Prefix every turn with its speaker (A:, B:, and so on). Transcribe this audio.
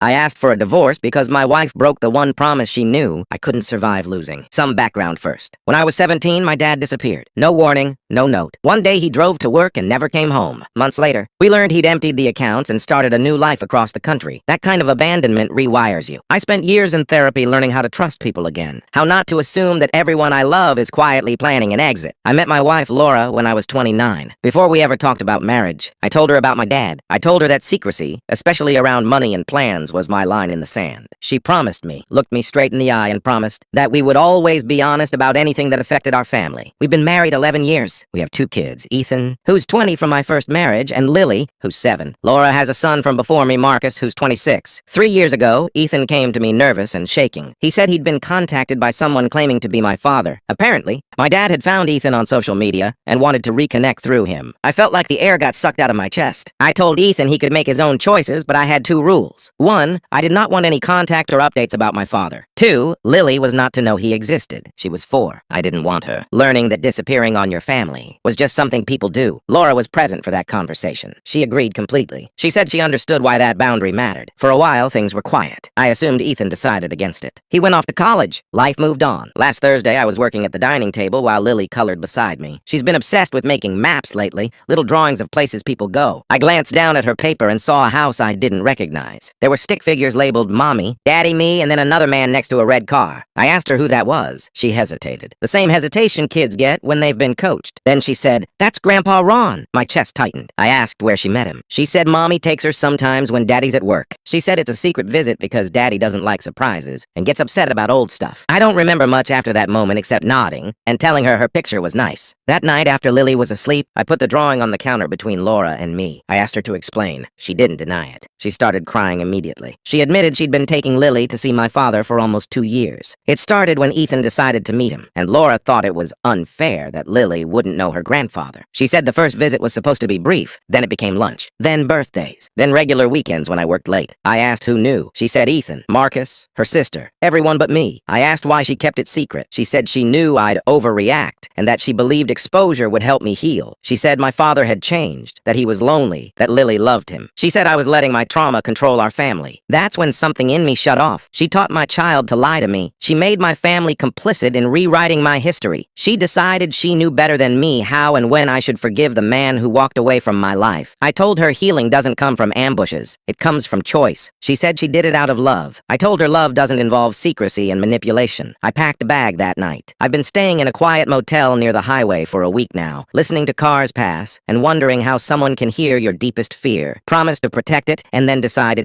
A: I asked for a divorce because my wife broke the one promise she knew I couldn't survive losing. Some background first. When I was 17, my dad disappeared. No warning, no note. One day he drove to work and never came home. Months later, we learned he'd emptied the accounts and started a new life across the country. That kind of abandonment rewires you. I spent years in therapy learning how to trust people again. How not to assume that everyone I love is quietly planning an exit. I met my wife, Laura, when I was 29. Before we ever talked about marriage, I told her about my dad. I told her that secrecy, especially around money and plans, was my line in the sand. She promised me, looked me straight in the eye and promised that we would always be honest about anything that affected our family. We've been married 11 years. We have 2 kids, Ethan, who's 20 from my first marriage, and Lily, who's 7. Laura has a son from before me, Marcus, who's 26. 3 years ago, Ethan came to me nervous and shaking. He said he'd been contacted by someone claiming to be my father. Apparently, my dad had found Ethan on social media and wanted to reconnect through him. I felt like the air got sucked out of my chest. I told Ethan he could make his own choices, but I had 2 rules. 1, I did not want any contact or updates about my father. 2, Lily was not to know he existed. She was 4. I didn't want her learning that disappearing on your family was just something people do. Laura was present for that conversation. She agreed completely. She said she understood why that boundary mattered. For a while, things were quiet. I assumed Ethan decided against it. He went off to college. Life moved on. Last Thursday, I was working at the dining table while Lily colored beside me. She's been obsessed with making maps lately, little drawings of places people go. I glanced down at her paper and saw a house I didn't recognize. There were stick figures labeled Mommy, Daddy, me, and then another man next to a red car. I asked her who that was. She hesitated. The same hesitation kids get when they've been coached. Then she said, "That's Grandpa Ron." My chest tightened. I asked where she met him. She said Mommy takes her sometimes when Daddy's at work. She said it's a secret visit because Daddy doesn't like surprises and gets upset about old stuff. I don't remember much after that moment except nodding and telling her picture was nice. That night after Lily was asleep, I put the drawing on the counter between Laura and me. I asked her to explain. She didn't deny it. She started crying immediately. She admitted she'd been taking Lily to see my father for almost 2 years. It started when Ethan decided to meet him, and Laura thought it was unfair that Lily wouldn't know her grandfather. She said the first visit was supposed to be brief, then it became lunch, then birthdays, then regular weekends when I worked late. I asked who knew. She said Ethan, Marcus, her sister, everyone but me. I asked why she kept it secret. She said she knew I'd overreact and that she believed exposure would help me heal. She said my father had changed, that he was lonely, that Lily loved him. She said I was letting my trauma control our family. That's when something in me shut off. She taught my child to lie to me. She made my family complicit in rewriting my history. She decided she knew better than me how and when I should forgive the man who walked away from my life. I told her healing doesn't come from ambushes. It comes from choice. She said she did it out of love. I told her love doesn't involve secrecy and manipulation. I packed a bag that night. I've been staying in a quiet motel near the highway for a week now, listening to cars pass and wondering how someone can hear your deepest fear, promise to protect it, and then decide it's